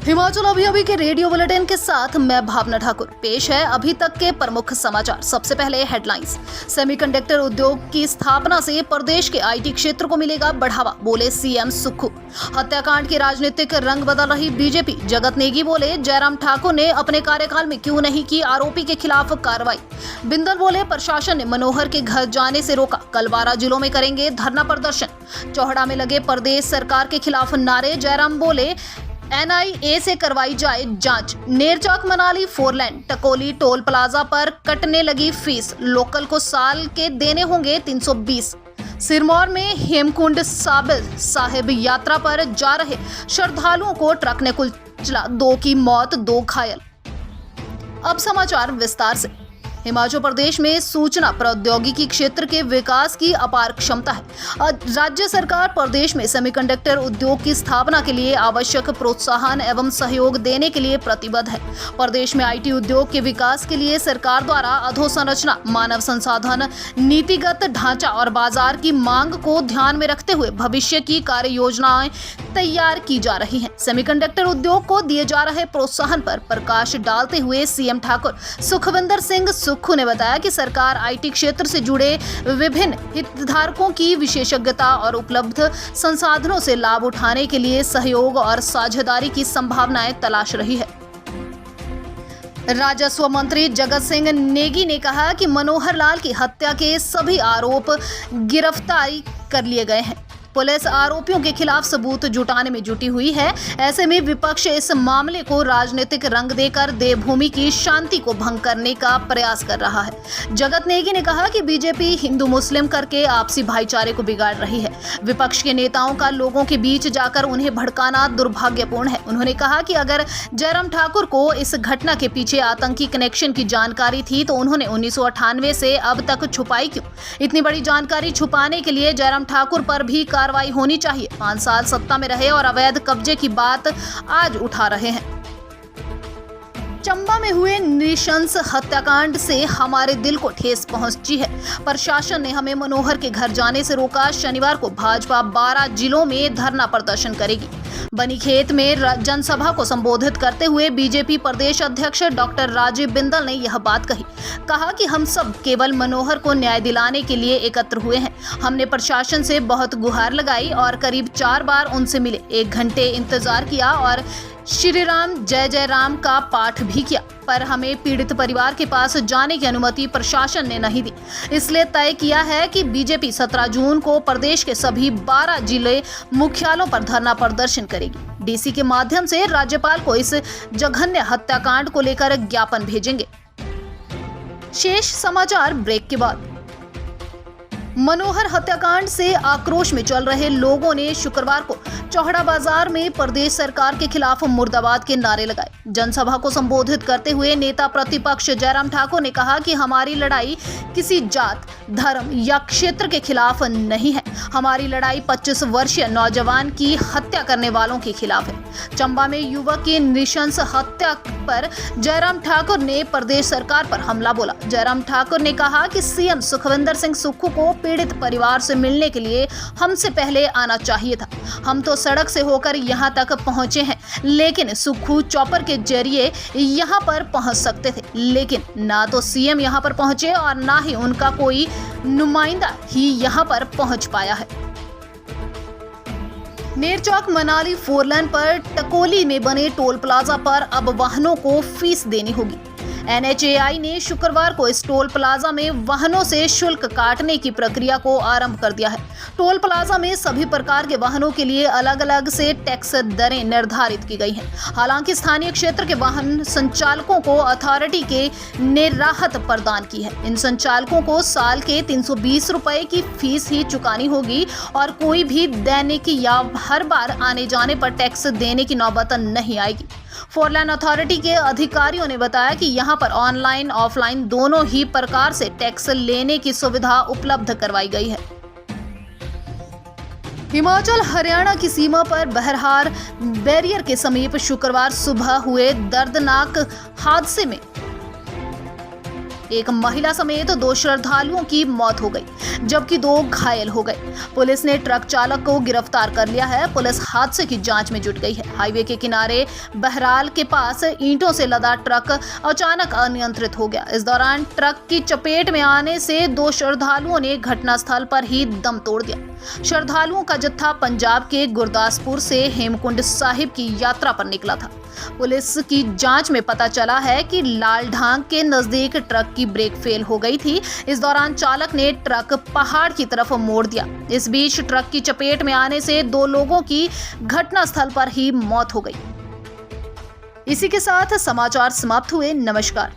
हिमाचल अभी के radio bulletin के साथ मैं भावना ठाकुर। पेश है अभी तक के प्रमुख समाचार। सबसे पहले हेडलाइंस। सेमीकंडक्टर उद्योग की स्थापना से प्रदेश के आईटी क्षेत्र को मिलेगा बढ़ावा, बोले सीएम सुक्खू। हत्याकांड के राजनीतिक रंग बदल रही बीजेपी, जगत नेगी बोले जयराम ठाकुर ने अपने कार्यकाल में क्यों नहीं की आरोपी के खिलाफ कार्रवाई। बिंदल बोले प्रशासन ने मनोहर के घर जाने से रोका, कल 12 जिलों में करेंगे धरना प्रदर्शन। चौहड़ा में लगे प्रदेश सरकार के खिलाफ नारे, जयराम बोले एनआईए से करवाई जाए जांच। नेरचौक मनाली 4 लेन टकोली टोल प्लाजा पर कटने लगी फीस, लोकल को साल के देने होंगे 320। सिरमौर में हेमकुंड साहिब यात्रा पर जा रहे श्रद्धालुओं को ट्रक ने कुचला, 2 की मौत 2 घायल। अब समाचार विस्तार से। हिमाचल प्रदेश में सूचना प्रौद्योगिकी क्षेत्र के विकास की अपार क्षमता है। राज्य सरकार प्रदेश में सेमीकंडक्टर उद्योग की स्थापना के लिए आवश्यक प्रोत्साहन एवं सहयोग देने के लिए प्रतिबद्ध है। प्रदेश में आईटी उद्योग के विकास के लिए सरकार द्वारा अधोसंरचना, मानव संसाधन, नीतिगत ढांचा और बाजार की मांग को ध्यान में रखते हुए भविष्य की कार्य योजनाएं तैयार की जा रही हैं। सेमीकंडक्टर उद्योग को दिए जा रहे प्रोत्साहन पर प्रकाश डालते हुए सीएम ठाकुर सुखविंदर सिंह सुक्खू ने बताया कि सरकार आईटी क्षेत्र से जुड़े विभिन्न हितधारकों की विशेषज्ञता और उपलब्ध संसाधनों से लाभ उठाने के लिए सहयोग और साझेदारी की संभावनाएं तलाश रही है। राजस्व मंत्री जगत सिंह नेगी ने कहा कि मनोहर लाल की हत्या के सभी आरोप गिरफ्तारी कर लिए गए हैं। पुलिस आरोपियों के खिलाफ सबूत जुटाने में जुटी हुई है। ऐसे में विपक्ष इस मामले को राजनीतिक रंग देकर देवभूमि की शांति को भंग करने का प्रयास कर रहा है। जगत नेगी ने कहा कि बीजेपी हिंदू मुस्लिम करके आपसी भाईचारे को बिगाड़ रही है। विपक्ष के नेताओं का लोगों के बीच जाकर उन्हें भड़काना दुर्भाग्यपूर्ण है। उन्होंने कहा कि अगर जयराम ठाकुर को इस घटना के पीछे आतंकी कनेक्शन की जानकारी थी तो उन्होंने 1998 से अब तक छुपाई क्यों? इतनी बड़ी जानकारी छुपाने के लिए जयराम ठाकुर पर भी कार्रवाई होनी चाहिए। 5 साल सत्ता में रहे और अवैध कब्जे की बात आज उठा रहे हैं। चंबा में हुए नृशंस हत्याकांड से हमारे दिल को ठेस पहुंची है। प्रशासन ने हमें मनोहर के घर जाने से रोका। शनिवार को भाजपा 12 जिलों में धरना प्रदर्शन करेगी। बनीखेत में जनसभा को संबोधित करते हुए बीजेपी प्रदेश अध्यक्ष डॉक्टर राजीव बिंदल ने यह बात कहा कि हम सब केवल मनोहर को न्याय दिलाने के लिए एकत्र हुए हैं। हमने प्रशासन से बहुत गुहार लगाई और करीब 4 बार उनसे मिले, 1 घंटे इंतजार किया और श्री राम जय जय राम का पाठ भी किया, पर हमें पीड़ित परिवार के पास जाने की अनुमति प्रशासन ने नहीं दी। इसलिए तय किया है कि बीजेपी 17 जून को प्रदेश के सभी 12 जिले मुख्यालयों पर धरना प्रदर्शन करेगी। डीसी के माध्यम से राज्यपाल को इस जघन्य हत्याकांड को लेकर ज्ञापन भेजेंगे। शेष समाचार ब्रेक के बाद। मनोहर हत्याकांड से आक्रोश में चल रहे लोगों ने शुक्रवार को चौहड़ा बाजार में प्रदेश सरकार के खिलाफ मुर्दाबाद के नारे लगाए। जनसभा को संबोधित करते हुए नेता प्रतिपक्ष जयराम ठाकुर ने कहा कि हमारी लड़ाई किसी जात, धर्म या क्षेत्र के खिलाफ नहीं है। हमारी लड़ाई 25 वर्षीय नौजवान की हत्या करने वालों के खिलाफ है। चंबा में युवक की नृशंस हत्या पर जयराम ठाकुर ने प्रदेश सरकार पर हमला बोला। जयराम ठाकुर ने कहा कि सीएम सुखविंदर सिंह सुक्खू को पीड़ित परिवार से मिलने के लिए हमसे पहले आना चाहिए था। हम तो सड़क से होकर यहाँ तक पहुँचे हैं, लेकिन सुक्खू चॉपर के जरिए यहाँ पर पहुँच सकते थे, लेकिन ना तो सीएम यहाँ पर पहुँचे और ना ही उनका कोई नुमाइंदा ही यहाँ पर पहुँच पाया है। नेरचौक मनाली 4 लेन पर टकोली में बने टोल प्लाजा पर अब वाहनों को फीस देनी होगी। एनएचएआई ने शुक्रवार को इस टोल प्लाजा में वाहनों से शुल्क काटने की प्रक्रिया को आरंभ कर दिया है। टोल प्लाजा में सभी प्रकार के वाहनों के लिए अलग अलग से टैक्स दरें निर्धारित की गई हैं। हालांकि स्थानीय क्षेत्र के वाहन संचालकों को अथॉरिटी ने राहत प्रदान की है। इन संचालकों को साल के 320 रुपए की फीस ही चुकानी होगी और कोई भी दैनिक या हर बार आने जाने पर टैक्स देने की नौबत नहीं आएगी। 4 लेन अथॉरिटी के अधिकारियों ने बताया कि यहां पर ऑनलाइन ऑफलाइन दोनों ही प्रकार से टैक्स लेने की सुविधा उपलब्ध करवाई गई है। हिमाचल हरियाणा की सीमा पर बहरहार बैरियर के समीप शुक्रवार सुबह हुए दर्दनाक हादसे में एक महिला समेत 2 श्रद्धालुओं की मौत हो गई, जबकि 2 घायल हो गए। पुलिस ने ट्रक चालक को गिरफ्तार कर लिया है। पुलिस हादसे की जांच में जुट गई है। हाईवे के किनारे बहराल के पास ईंटों से लदा ट्रक अचानक अनियंत्रित हो गया। इस दौरान ट्रक की चपेट में आने से 2 श्रद्धालुओं ने घटनास्थल पर ही दम तोड़ दिया। श्रद्धालुओं का जत्था पंजाब के गुरदासपुर से हेमकुंड साहिब की यात्रा पर निकला था। पुलिस की जांच में पता चला है कि लालढांग के नजदीक ट्रक की ब्रेक फेल हो गई थी। इस दौरान चालक ने ट्रक पहाड़ की तरफ मोड़ दिया। इस बीच ट्रक की चपेट में आने से 2 लोगों की घटनास्थल पर ही मौत हो गई। इसी के साथ समाचार समाप्त हुए। नमस्कार।